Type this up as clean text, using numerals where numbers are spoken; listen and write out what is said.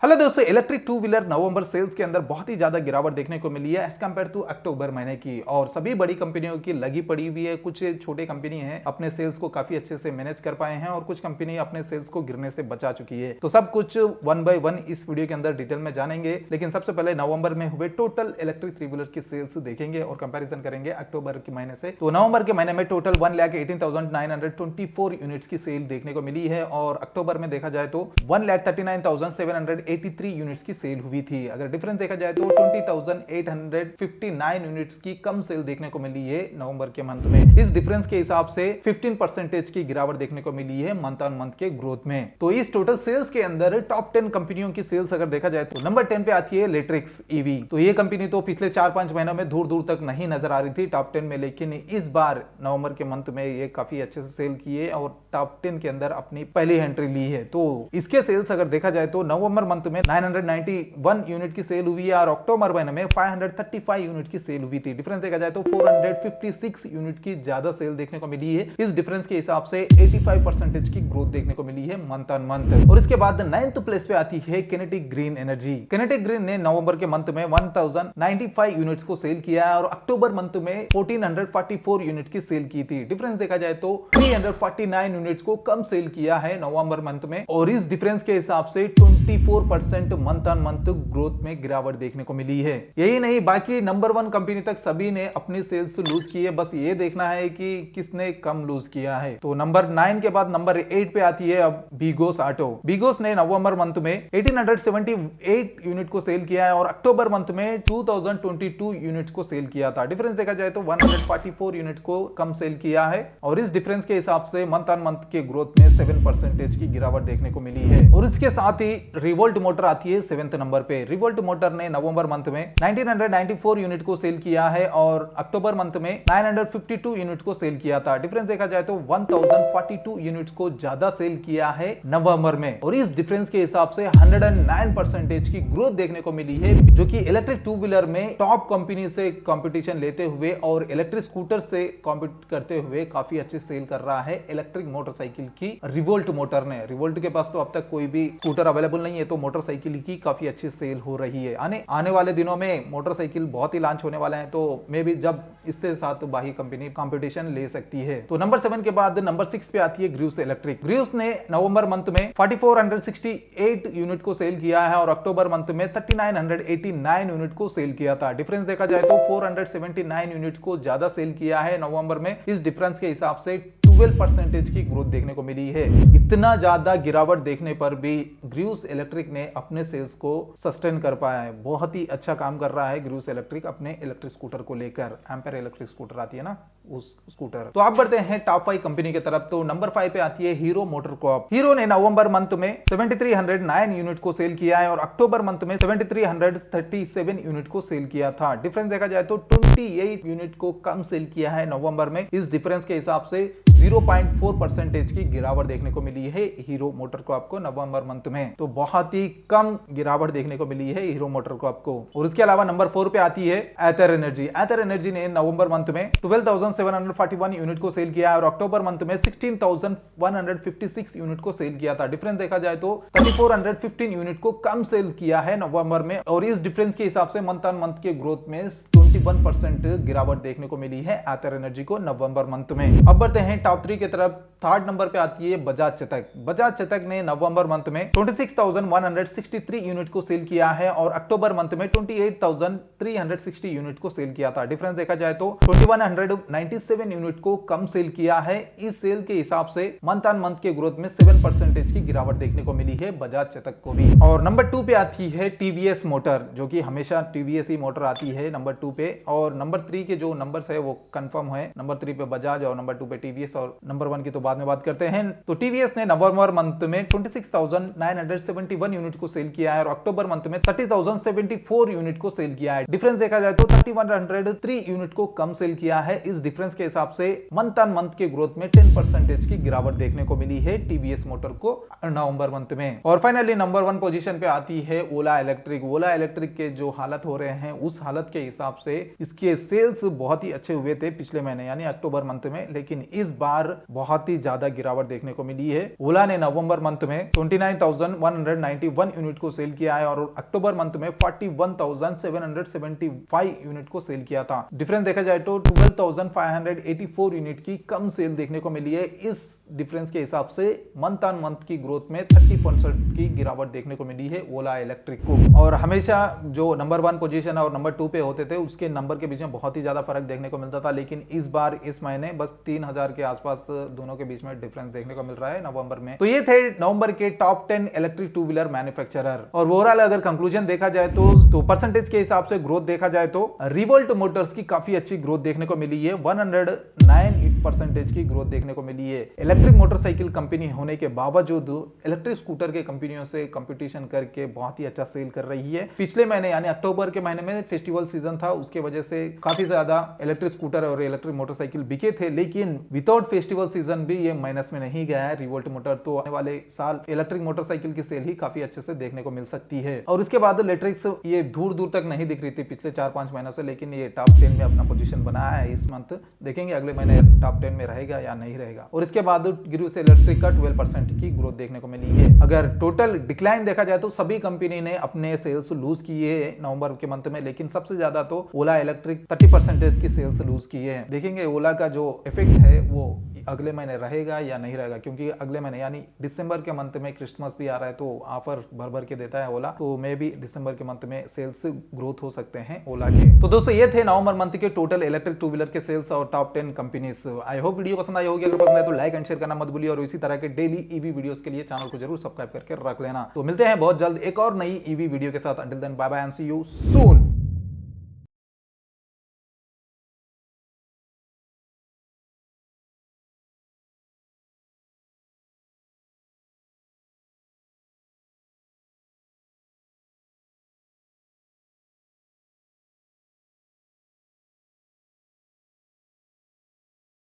Hello दोस्तों, electric two wheeler नवंबर sales के अंदर बहुत ही ज्यादा गिरावट देखने को मिली है एज कम्पेयर टू अक्टूबर महीने की। और सभी बड़ी कंपनियों की लगी पड़ी हुई है। कुछ छोटे कंपनी हैं अपने सेल्स को काफी अच्छे से मैनेज कर पाए हैं और कुछ कंपनी अपने सेल्स को गिरने से बचा चुकी है। तो सब कुछ वन बाय वन इस वीडियो के अंदर डिटेल में जानेंगे। लेकिन सबसे पहले नवंबर में हुए टोटल इलेक्ट्रिक थ्री व्हीलर की सेल्स देखेंगे और कंपेरिजन करेंगे अक्टूबर के महीने से। तो नवंबर के महीने में टोटल 1,18,924 यूनिट्स की सेल देखने को मिली है और अक्टूबर में देखा जाए तो 1,39,783 यूनिट्स की सेल हुई थी। अगर डिफरेंस देखा जाए तो 20,859 यूनिट्स की कम सेल देखने को मिली है नवंबर के मंथ में। इस डिफरेंस के हिसाब से 15% की गिरावट देखने को मिली है मंथ ऑन मंथ के ग्रोथ में। तो इस टोटल सेल्स के अंदर टॉप 10 कंपनियों की सेल्स अगर देखा जाए तो नंबर 10 पे आती है लेट्रिक्स ईवी। तो ये कंपनी तो पिछले 4-5 महीनों में दूर दूर तक नहीं नजर आ रही थी टॉप 10 में, लेकिन इस बार नवंबर के मंथ में ये काफी अच्छे से सेल किए और टॉप 10 के अंदर अपनी पहली एंट्री ली है। तो इसके सेल्स अगर देखा जाए तो नवंबर मंथ में 991 यूनिट की सेल हुई है और अक्टूबर महीने में 535 यूनिट की सेल हुई थी। डिफरेंस देखा जाए तो 456 यूनिट की ज्यादा सेल देखने को मिली है। इस डिफरेंस के हिसाब से 85% की ग्रोथ देखने को मिली है मंथ ऑन मंथ। और इसके बाद 9th प्लेस पे आती है kinetic green energy. Kinetic green ने नवंबर के मंथ में 1095 यूनिट्स को सेल किया है और अक्टूबर मंथ में 1444 यूनिट की सेल की थी। डिफरेंस देखा जाए तो 349 यूनिट्स को कम सेल किया है नवंबर मंथ में और इस डिफरेंस के हिसाब से 24% मंथ ऑन मंथ ग्रोथ में गिरावट देखने को मिली है। यही नहीं, बाकी नंबर 1 कंपनी तक सभी ने अपनी सेल्स लूज की है। बस ये देखना है कि किसने कम लूज किया है। तो नंबर 9 के बाद नंबर 8 पे आती है अब बीगोस ऑटो। बीगोस ने नवंबर मंथ में 1878 यूनिट को सेल किया है और अक्टूबर मंथ में 2022 यूनिट को सेल किया था। डिफरेंस देखा जाए तो 144 यूनिट को कम सेल किया है और इस डिफरेंस के हिसाब से मंथ ऑन मंथ के ग्रोथ में 7% की गिरावट देखने को मिली है। और इसके साथ ही रिवोल्ट मोटर आती है 7th नंबर पे। रिवोल्ट मोटर ने नवंबर मंथ में 1994 यूनिट को सेल किया है और अक्टूबर मंथ में 952 यूनिट को सेल किया था। डिफरेंस देखा जाए तो 1042 यूनिट्स को ज्यादा सेल किया है नवंबर में और इस डिफरेंस के हिसाब से 109% की ग्रोथ देखने को मिली है, जो कि इलेक्ट्रिक टू व्हीलर में टॉप कंपनी से कंपटीशन लेते हुए और इलेक्ट्रिक स्कूटर से कॉम्पीट करते हुए काफी अच्छी सेल कर रहा है इलेक्ट्रिक मोटरसाइकिल की रिवोल्ट मोटर ने। रिवोल्ट के पास तो अब तक कोई भी स्कूटर अवेलेबल नहीं है, तो मोटरसाइकिल की काफी अच्छी सेल हो रही है। आने वाले दिनों में मोटरसाइकिल बहुत ही लॉन्च होने वाले हैं, तो मे भी जब इसके साथ बाही कंपनी कंपटीशन ले सकती है। तो नंबर 7 के बाद नंबर 6 पे आती है ग्रूस इलेक्ट्रिक। ग्रूस ने नवंबर मंथ में 4468 यूनिट को सेल किया है और अक्टूबर मंथ में 3989 यूनिट को सेल किया था। डिफरेंस देखा जाए तो 479 यूनिट को ज्यादा सेल किया है नवंबर में। इस डिफरेंस के हिसाब से 12% की ग्रोथ देखने को मिली है। इतना ज्यादा गिरावट देखने पर भी ग्रूस इलेक्ट्रिक ने अपने सेल्स को सस्टेन कर पाया है। बहुत ही अच्छा काम कर रहा है ग्रूस इलेक्ट्रिक अपने इलेक्ट्रिक स्कूटर को लेकर। एम्पेयर इलेक्ट्रिक स्कूटर आती है ना, उस स्कूटर। तो आप बढ़ते हैं टॉप 5 कंपनी की तरफ। तो नंबर 5 पे आती है हीरो मोटरकॉर्प। हीरो ने नवंबर मंथ में 7309 यूनिट को सेल किया है और अक्टूबर मंथ में 7337 यूनिट को सेल किया था। डिफरेंस देखा जाए तो 28 यूनिट को कम सेल किया है नवंबर में। इस डिफरेंस के हिसाब से 0.4% की गिरावट देखने को मिली है हीरो मोटरकॉर्प को नवंबर मंथ में। तो बहुत ही कम गिरावट देखने को मिली है हीरो मोटरकॉर्प को। और इसके अलावा नंबर 4 पे आती है एथर एनर्जी। एथर एनर्जी ने नवंबर मंथ में 12,741 यूनिट को सेल किया और अक्टूबर मंथ में 16,156 यूनिट को सेल किया था। डिफरेंस देखा जाए तो 3,415 यूनिट को कम सेल किया है नवंबर में और इस डिफरेंस के हिसाब से मंथ ऑन मंथ के ग्रोथ में 21% गिरावट देखने को मिली है एथर एनर्जी को नवंबर मंथ में। अब बढ़ते हैं टॉप 3 की तरफ। 3rd नंबर पे आती है बजाज चतक। बजाज चतक ने नवंबर मंथ में 26,163 यूनिट को सेल किया है और अक्टूबर मंथ में 28,360 यूनिट को सेल किया था। डिफरेंस देखा जाए तो 2197 यूनिट को कम सेल किया है। इस सेल के हिसाब से मंथ ऑन मंथ के ग्रोथ में 7% की गिरावट देखने को मिली है बजाज चतक को भी। और नंबर 2 पे आती है टीवीएस मोटर, जो कि हमेशा टीवीएस ही मोटर आती है नंबर 2 पे। और नंबर 3 के जो नंबर्स है वो कंफर्म है। नंबर 3 पे बजाज और नंबर 2 पे टीवीएस और नंबर 1 की तो बाद में बात करते हैं। तो टीवीएस ने नवंबर मंथ में 26,971 यूनिट को सेल किया है और अक्टूबर मंथ में 30,074 यूनिट को सेल किया है। डिफरेंस देखा जाए तो 3,103 यूनिट को कम सेल किया है। इस डिफरेंस के हिसाब से मंथ ऑन मंथ के ग्रोथ में 10% की गिरावट देखने को मिली है टीवीएस मोटर को नवंबर मंथ में। और फाइनली नंबर 1 पोजीशन पे आती है ओला इलेक्ट्रिक। ओला इलेक्ट्रिक के जो हालत हो रहे हैं उस हालत के हिसाब से से इसके सेल्स बहुत ही अच्छे हुए थे पिछले महीने यानी अक्टूबर मंथ में, लेकिन इस बार बहुत ही ज्यादा गिरावट देखने को मिली है। ओला ने नवंबर मंथ में 29,191 यूनिट को सेल किया है और अक्टूबर मंथ में 41,775 यूनिट को सेल किया था। डिफरेंस देखा जाए तो 12,584 यूनिट की कम सेल देखने को मिली है। इस डिफरेंस के हिसाब से मंथ ऑन मंथ की ग्रोथ में 30% की गिरावट देखने को मिली है ओला इलेक्ट्रिक को। और हमेशा जो नंबर 1 पोजीशन और नंबर 2 पे होते थे उसके नंबर के बीच में बहुत ही ज्यादा फर्क देखने को मिलता था, लेकिन इस बार इस महीने बस 3,000 के आसपास दोनों के बीच में डिफरेंस देखने को मिल रहा है नवंबर में। तो ये थे नवंबर के top 10 electric two wheeler manufacturer. और ओवरऑल अगर कंक्लूजन देखा जाए तो परसेंटेज के हिसाब से ग्रोथ देखा जाए तो रिवोल्ट मोटर्स की काफी अच्छी ग्रोथ देखने को मिली है, 109% की ग्रोथ देखने को मिली है। इलेक्ट्रिक मोटरसाइकिल कंपनी होने के बावजूद इलेक्ट्रिक स्कूटर के कंपनियों से कंपटीशन करके बहुत ही अच्छा सेल कर रही है। पिछले महीने यानी अक्टूबर के महीने में फेस्टिवल सीजन था, उसके वजह से काफी ज्यादा इलेक्ट्रिक स्कूटर और इलेक्ट्रिक मोटरसाइकिल बिके थे, लेकिन विदाउट फेस्टिवल सीजन भी ये माइनस में नहीं गया है रिवोल्ट मोटर। तो आने वाले साल इलेक्ट्रिक मोटरसाइकिल की सेल ही काफी अच्छे से देखने को मिल सकती है। और उसके बाद इलेक्ट्रिक्स ये दूर दूर तक नहीं दिख रही थी पिछले 4-5 महीनों से, लेकिन ये टॉप 10 में अपना पोजीशन बनाया है इस मंथ। देखेंगे अगले महीने टॉप 10 में रहेगा या नहीं रहेगा। और इसके बाद गिरूस इलेक्ट्रिक का 12% की ग्रोथ देखने को मिली है। अगर टोटल डिक्लाइन देखा जाए तो सभी कंपनी ने अपने सेल्स लूज किए हैं नवंबर के मंथ में, लेकिन सबसे ज्यादा तो ओला इलेक्ट्रिक 30% की सेल्स लूज किए हैं। देखेंगे ओला का जो इफेक्ट है वो अगले महीने रहेगा या नहीं रहेगा, क्योंकि अगले महीने यानी दिसंबर के मंथ में क्रिसमस भी आ रहा है, तो ऑफर भर भर के देता है ओला। तो मे भी दिसंबर के मंथ में सेल्स ग्रोथ हो सकते हैं ओला के। तो दोस्तों ये थे नवंबर मंथ के टोटल इलेक्ट्रिक टू व्हीलर के सेल्स और top 10 companies. I hope video पसंद आई होगी। अगर पसंद आए तो लाइक एंड शेयर करना मत भूलिए और इसी तरह के डेली ईवी वीडियोस के लिए चैनल को जरूर सब्सक्राइब करके रख लेना। तो मिलते हैं बहुत जल्द एक और नई ईवी वीडियो के साथ। Until then bye bye and see you soon.